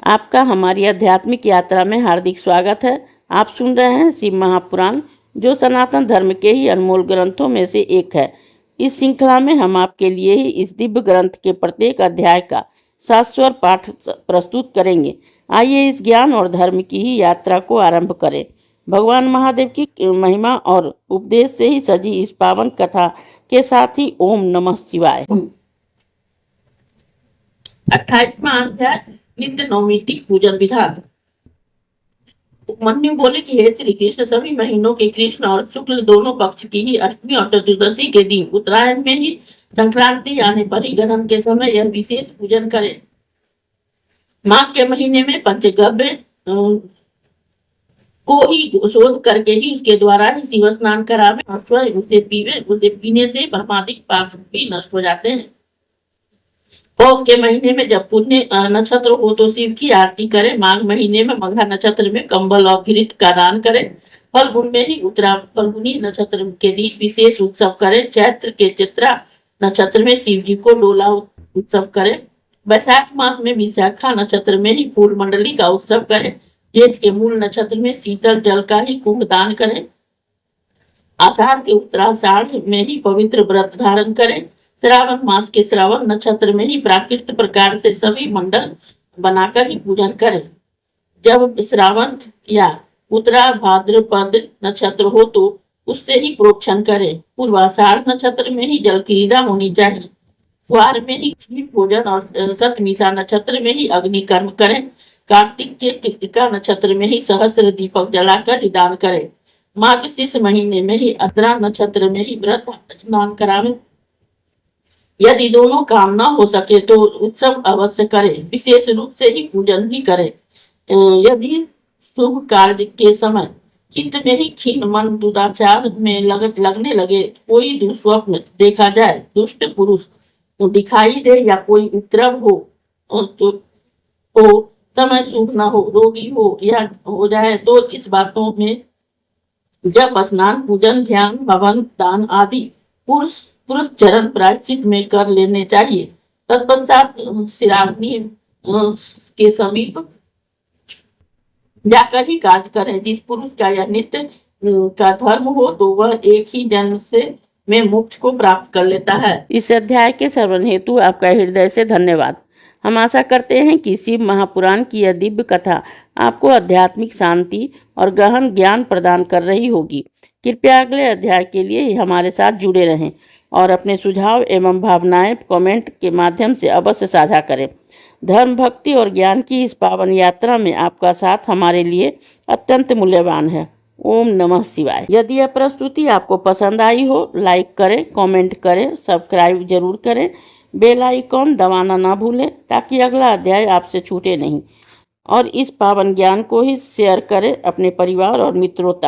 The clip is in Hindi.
आपका हमारी आध्यात्मिक यात्रा में हार्दिक स्वागत है। आप सुन रहे हैं शिव महापुराण, जो सनातन धर्म के ही अनमोल ग्रंथों में से एक है। इस श्रृंखला में हम आपके लिए ही इस दिव्य ग्रंथ के प्रत्येक अध्याय का शाश्वत पाठ प्रस्तुत करेंगे। आइए इस ज्ञान और धर्म की ही यात्रा को आरंभ करें। भगवान महादेव की महिमा और उपदेश से ही सजी इस पावन कथा के साथ ही ओम नमः शिवाय। 28वां अध्याय, नित्य नौमितिक पूजन विधान। उपमन्यु बोले कि हे श्री कृष्ण, सभी महीनों के कृष्ण और शुक्ल दोनों पक्ष की ही अष्टमी और चतुर्दशी के दिन उत्तरायण में ही संक्रांति आने पर ही ग्रहण के समय यह विशेष पूजन करें। माघ के महीने में पंचगव्य को ही शोध करके ही उसके द्वारा ही शिव स्नान करावे और स्वयं उसे पीवे। उसे पीने से ब्रह्मादिक पाप भी नष्ट हो जाते हैं। पौष के महीने में जब पुण्य नक्षत्र हो तो शिव की आरती करें। माघ महीने में मघा नक्षत्र में कंबल और घृत का दान करें। फल्गुन में ही उत्तरा फल्गुनी नक्षत्र के दिन विशेष उत्सव करें। चैत्र के चित्रा नक्षत्र में शिव जी को डोला उत्सव करें। वैशाख मास में विशाखा नक्षत्र में ही फूल मंडली का उत्सव करें। जेठ के मूल नक्षत्र में शीतल जल का ही कुंभ दान करें। आषाढ़ के उत्तराषाढ़ में ही पवित्र व्रत धारण करें। श्रावण मास के श्रावण नक्षत्र में ही प्राकृत प्रकार से सभी मंडल बनाकर ही पूजन करें। जब श्रावण या उत्तरा भाद्रपद नक्षत्र हो तो उससे ही प्रोक्षण करें। पूर्वाषाढ़ नक्षत्र में ही जल क्रीड़ा होनी चाहिए। द्वार में ही खीर भोजन और सतमीसा नक्षत्र में ही अग्नि कर्म करें। कार्तिक के कृतिका नक्षत्र में ही सहस्त्र दीपक जलाकर ही दान करें। मार्गशीर्ष महीने में ही अद्रा नक्षत्र में ही व्रत स्नान करावें। यदि दोनों काम न हो सके तो उत्सव अवश्य करें। विशेष रूप से ही पूजन भी करें। यदि शुभ कार्य के समय चित्त में ही खीन मन दुराचार में लगने लगे, कोई दुस्वप्न देखा जाए, दुष्ट पुरुष दिखाई दे या कोई उपद्रव तो समय शुभ न हो, रोगी हो या हो जाए तो इस बातों में जब स्नान, पूजन, ध्यान, हवन, दान आदि पुरुष चरण प्रायश्चित में कर लेने चाहिए। तत्पश्चात श्रावणी के समीप जाकर ही कार्य करें। जिस पुरुष का यह नित्य का धर्म हो तो वह एक ही जन्म से में मोक्ष को प्राप्त कर लेता है। इस अध्याय के श्रवण हेतु आपका हृदय से धन्यवाद। हम आशा करते हैं कि शिव महापुराण की यह दिव्य कथा आपको आध्यात्मिक शांति और गहन ज्ञान प्रदान कर रही होगी। कृपया अगले अध्याय के लिए हमारे साथ जुड़े रहें और अपने सुझाव एवं भावनाएं कमेंट के माध्यम से अवश्य साझा करें। धर्म, भक्ति और ज्ञान की इस पावन यात्रा में आपका साथ हमारे लिए अत्यंत मूल्यवान है। ओम नमः शिवाय। यदि यह प्रस्तुति आपको पसंद आई हो, लाइक करें, कमेंट करें, सब्सक्राइब जरूर करें, बेल आइकॉन दबाना ना भूलें ताकि अगला अध्याय आपसे छूटे नहीं। और इस पावन ज्ञान को ही शेयर करें अपने परिवार और मित्रों तक।